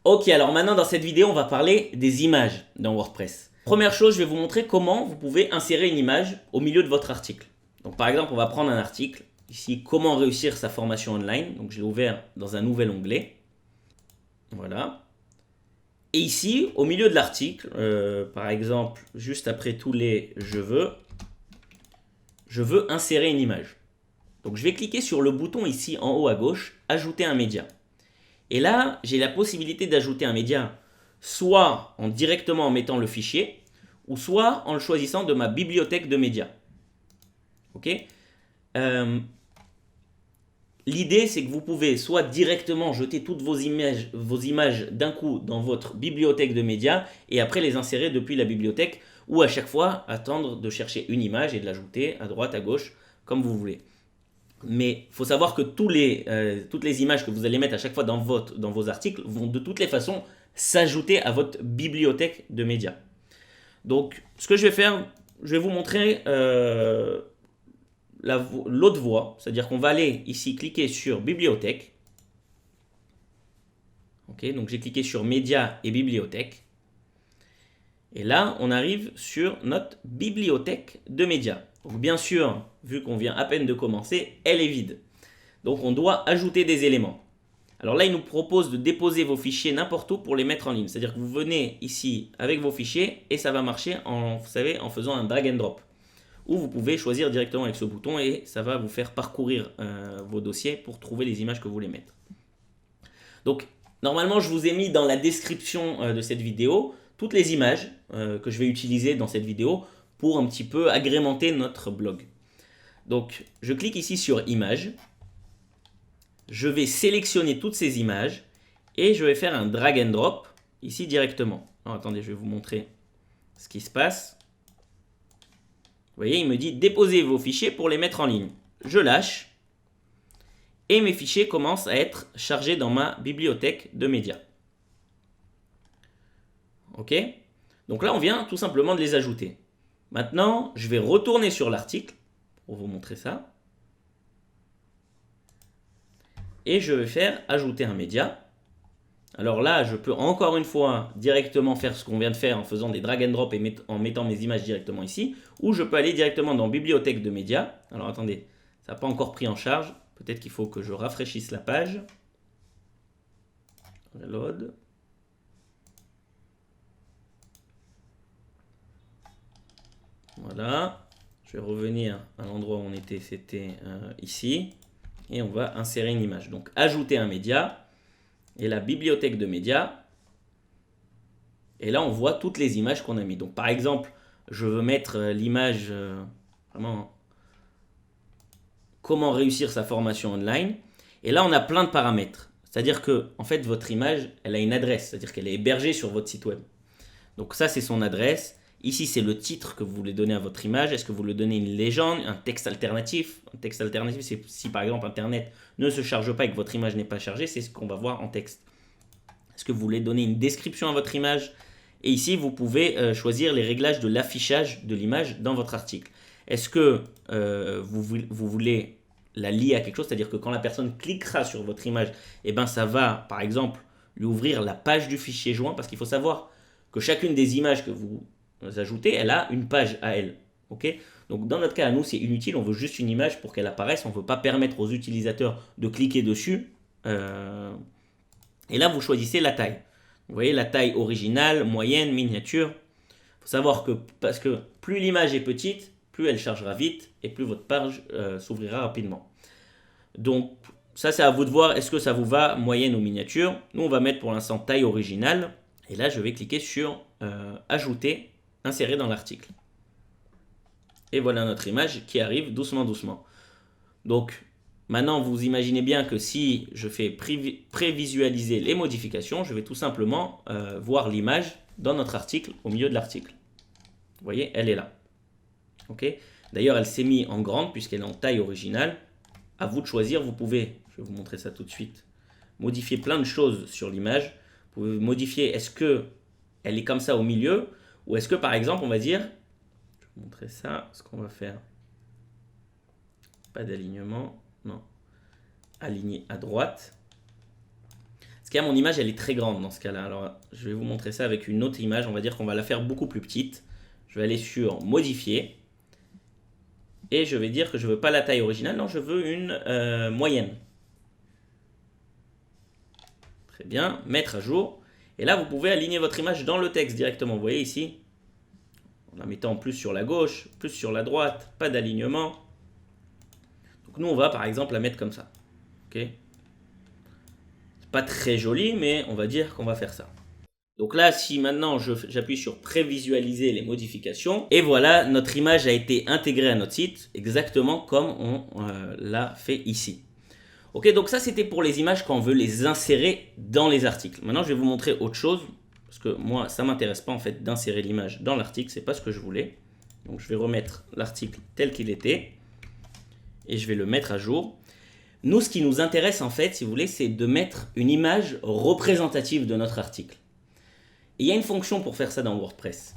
Ok, alors maintenant dans cette vidéo, on va parler des images dans WordPress. Première chose, je vais vous montrer comment vous pouvez insérer une image au milieu de votre article. Donc par exemple, on va prendre un article, ici, comment réussir sa formation online. Donc je l'ai ouvert dans un nouvel onglet. Voilà. Et ici, au milieu de l'article, par exemple, juste après tous les je veux insérer une image. Donc je vais cliquer sur le bouton ici en haut à gauche, ajouter un média. Et là, j'ai la possibilité d'ajouter un média soit directement en mettant le fichier, ou soit en le choisissant de ma bibliothèque de médias. Ok. Euh, L'idée, c'est que vous pouvez soit directement jeter toutes vos images d'un coup dans votre bibliothèque de médias et après les insérer depuis la bibliothèque, ou à chaque fois attendre de chercher une image et de l'ajouter à droite, à gauche, comme vous voulez. Mais il faut savoir que toutes les images que vous allez mettre à chaque fois dans vos articles vont de toutes les façons s'ajouter à votre bibliothèque de médias. Donc, ce que je vais faire, je vais vous montrer l'autre voie, c'est-à-dire qu'on va aller ici cliquer sur bibliothèque. Ok, donc j'ai cliqué sur médias et bibliothèque. Et là, on arrive sur notre bibliothèque de médias. Donc, bien sûr, vu qu'on vient à peine de commencer, elle est vide. Donc on doit ajouter des éléments. Alors là, il nous propose de déposer vos fichiers n'importe où pour les mettre en ligne. C'est-à-dire que vous venez ici avec vos fichiers et ça va marcher vous savez, en faisant un drag and drop. Ou vous pouvez choisir directement avec ce bouton et ça va vous faire parcourir vos dossiers pour trouver les images que vous voulez mettre. Donc normalement, je vous ai mis dans la description de cette vidéo toutes les images que je vais utiliser dans cette vidéo pour un petit peu agrémenter notre blog. Donc je clique ici sur images. Je vais sélectionner toutes ces images et je vais faire un drag and drop ici directement. Alors, attendez, je vais vous montrer ce qui se passe. Vous voyez, il me dit déposez vos fichiers pour les mettre en ligne. Je lâche et mes fichiers commencent à être chargés dans ma bibliothèque de médias. Ok. Donc là, on vient tout simplement de les ajouter. Maintenant, je vais retourner sur l'article pour vous montrer ça. Et je vais faire ajouter un média. Alors là, je peux encore une fois directement faire ce qu'on vient de faire en faisant des drag and drop et en mettant mes images directement ici. Ou je peux aller directement dans bibliothèque de médias. Alors attendez, ça n'a pas encore pris en charge. Peut-être qu'il faut que je rafraîchisse la page. Reload. Voilà. Je vais revenir à l'endroit où on était, c'était ici. Et on va insérer une image. Donc ajouter un média. Et la bibliothèque de médias. Et là, on voit toutes les images qu'on a mis. Donc par exemple, je veux mettre l'image vraiment comment réussir sa formation online. Et là, on a plein de paramètres. C'est-à-dire que en fait, votre image, elle a une adresse, c'est-à-dire qu'elle est hébergée sur votre site web. Donc ça, c'est son adresse. Ici, c'est le titre que vous voulez donner à votre image. Est-ce que vous voulez donner une légende, un texte alternatif? Un texte alternatif, c'est si par exemple Internet ne se charge pas et que votre image n'est pas chargée, c'est ce qu'on va voir en texte. Est-ce que vous voulez donner une description à votre image? Et ici, vous pouvez choisir les réglages de l'affichage de l'image dans votre article. Est-ce que vous voulez la lier à quelque chose, c'est-à-dire que quand la personne cliquera sur votre image, eh ben ça va, par exemple, lui ouvrir la page du fichier joint, parce qu'il faut savoir que chacune des images que vous ajoutez, elle a une page à elle. Ok. Donc dans notre cas, à nous, c'est inutile, on veut juste une image pour qu'elle apparaisse, on ne veut pas permettre aux utilisateurs de cliquer dessus. Et là, vous choisissez la taille. Vous voyez la taille originale, moyenne, miniature. Il faut savoir que parce que plus l'image est petite, plus elle chargera vite et plus votre page s'ouvrira rapidement. Donc ça, c'est à vous de voir. Est-ce que ça vous va, moyenne ou miniature? Nous, on va mettre pour l'instant taille originale. Et là, je vais cliquer sur ajouter, insérer dans l'article. Et voilà notre image qui arrive doucement, doucement. Donc maintenant, vous imaginez bien que si je fais prévisualiser les modifications, je vais tout simplement voir l'image dans notre article, au milieu de l'article. Vous voyez, elle est là. Ok. D'ailleurs, elle s'est mise en grande puisqu'elle est en taille originale. À vous de choisir, vous pouvez, je vais vous montrer ça tout de suite, modifier plein de choses sur l'image. Vous pouvez modifier, est-ce que elle est comme ça au milieu, ou est-ce que par exemple, on va dire, je vais vous montrer ça, ce qu'on va faire, pas d'alignement, non, aligné à droite. Parce que mon image, elle est très grande dans ce cas-là. Alors, je vais vous montrer ça avec une autre image. On va dire qu'on va la faire beaucoup plus petite. Je vais aller sur Modifier. Et je vais dire que je ne veux pas la taille originale. Non, je veux une moyenne. Très bien. Mettre à jour. Et là, vous pouvez aligner votre image dans le texte directement. Vous voyez ici, en la mettant plus sur la gauche, plus sur la droite, pas d'alignement. Donc nous, on va par exemple la mettre comme ça. Ok. Pas très joli, mais on va dire qu'on va faire ça. Donc là, si maintenant j'appuie sur prévisualiser les modifications, et voilà, notre image a été intégrée à notre site, exactement comme on l'a fait ici. Ok, donc ça c'était pour les images quand on veut les insérer dans les articles. Maintenant, je vais vous montrer autre chose, parce que moi, ça ne m'intéresse pas en fait d'insérer l'image dans l'article, c'est pas ce que je voulais. Donc je vais remettre l'article tel qu'il était, et je vais le mettre à jour. Nous, ce qui nous intéresse en fait, si vous voulez, c'est de mettre une image représentative de notre article. Et il y a une fonction pour faire ça dans WordPress.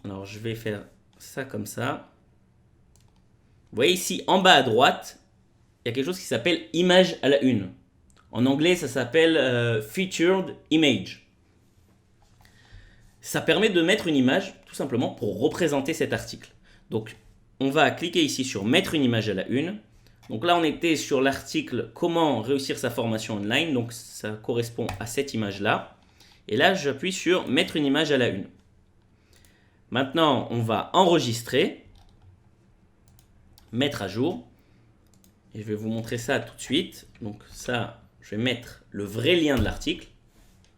Alors je vais faire ça comme ça. Vous voyez ici, en bas à droite, il y a quelque chose qui s'appelle image à la une. En anglais, ça s'appelle featured image. Ça permet de mettre une image, tout simplement, pour représenter cet article. Donc, on va cliquer ici sur mettre une image à la une. Donc là, on était sur l'article « Comment réussir sa formation online ». Donc, ça correspond à cette image-là. Et là, j'appuie sur « Mettre une image à la une ». Maintenant, on va enregistrer, mettre à jour. Et je vais vous montrer ça tout de suite. Donc ça, je vais mettre le vrai lien de l'article.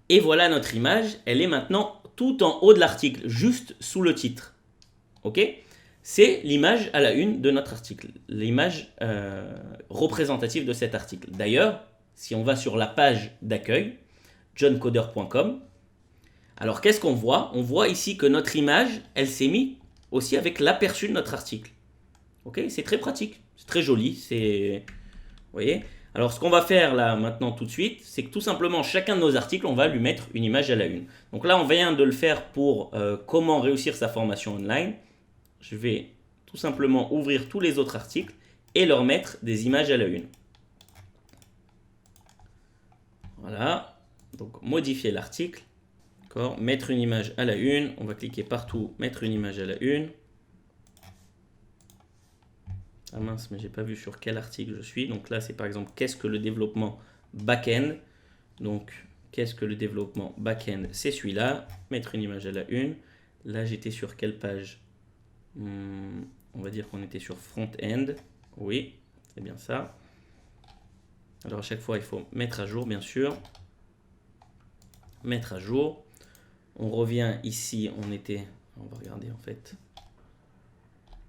Et voilà notre image. Elle est maintenant tout en haut de l'article, juste sous le titre. Ok ? C'est l'image à la une de notre article, l'image représentative de cet article. D'ailleurs, si on va sur la page d'accueil, johncoder.com, alors qu'est-ce qu'on voit? On voit ici que notre image, elle s'est mise aussi avec l'aperçu de notre article. Ok, c'est très pratique, c'est très joli, vous voyez. Alors ce qu'on va faire là maintenant tout de suite, c'est que tout simplement chacun de nos articles, on va lui mettre une image à la une. Donc là, on vient de le faire pour comment réussir sa formation online. Je vais tout simplement ouvrir tous les autres articles et leur mettre des images à la une. Voilà, donc modifier l'article, mettre une image à la une, on va cliquer partout, mettre une image à la une. Ah mince, mais j'ai pas vu sur quel article je suis. Donc là, c'est par exemple, qu'est-ce que le développement back-end? Donc, qu'est-ce que le développement back-end? C'est celui-là, mettre une image à la une. Là, j'étais sur quelle page? On va dire qu'on était sur front-end. Oui, c'est bien ça. Alors à chaque fois, il faut mettre à jour, bien sûr. Mettre à jour. On revient ici, on va regarder en fait.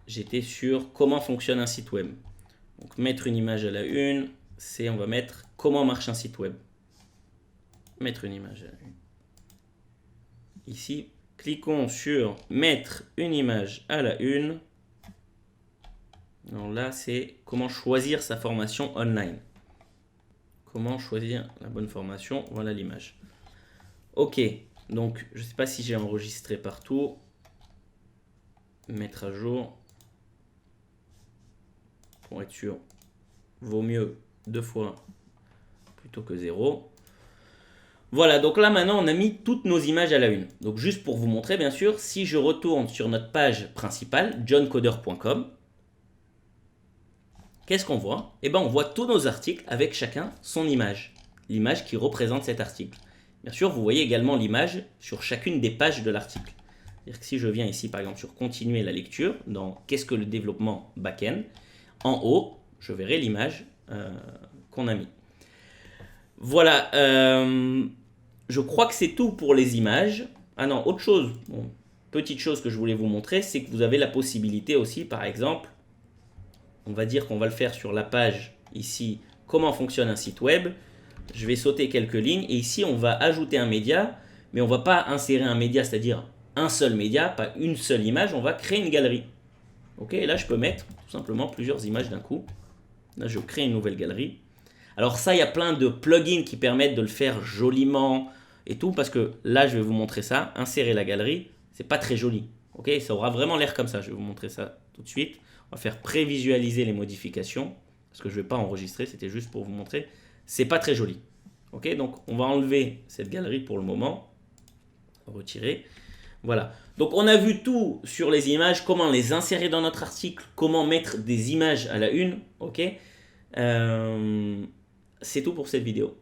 J'étais sur comment fonctionne un site web. Donc mettre une image à la une, on va mettre comment marche un site web. Mettre une image à la une. Ici, cliquons sur mettre une image à la une. Alors là, c'est comment choisir sa formation online. Comment choisir la bonne formation. Voilà l'image. Ok, donc je ne sais pas si j'ai enregistré partout. Mettre à jour. Pour être sûr, vaut mieux 2 fois plutôt que 0. Voilà, donc là maintenant on a mis toutes nos images à la une. Donc juste pour vous montrer bien sûr, si je retourne sur notre page principale, johncoder.com, qu'est-ce qu'on voit? Eh bien on voit tous nos articles avec chacun son image, l'image qui représente cet article. Bien sûr, vous voyez également l'image sur chacune des pages de l'article. C'est-à-dire que si je viens ici par exemple sur continuer la lecture, dans qu'est-ce que le développement back-end, en haut, je verrai l'image qu'on a mis. Voilà, je crois que c'est tout pour les images. Ah non, autre chose, petite chose que je voulais vous montrer, c'est que vous avez la possibilité aussi, par exemple, on va dire qu'on va le faire sur la page ici, comment fonctionne un site web. Je vais sauter quelques lignes et ici, on va ajouter un média, mais on ne va pas insérer un média, c'est-à-dire un seul média, pas une seule image, on va créer une galerie. Ok, et là je peux mettre tout simplement plusieurs images d'un coup. Là je crée une nouvelle galerie. Alors ça, il y a plein de plugins qui permettent de le faire joliment et tout, parce que là je vais vous montrer ça. Insérer la galerie, c'est pas très joli. Ok, ça aura vraiment l'air comme ça. Je vais vous montrer ça tout de suite. On va faire prévisualiser les modifications, parce que je ne vais pas enregistrer, c'était juste pour vous montrer. C'est pas très joli. Ok, donc on va enlever cette galerie pour le moment. Retirer. Voilà. Donc on a vu tout sur les images, comment les insérer dans notre article, comment mettre des images à la une. Ok. C'est tout pour cette vidéo.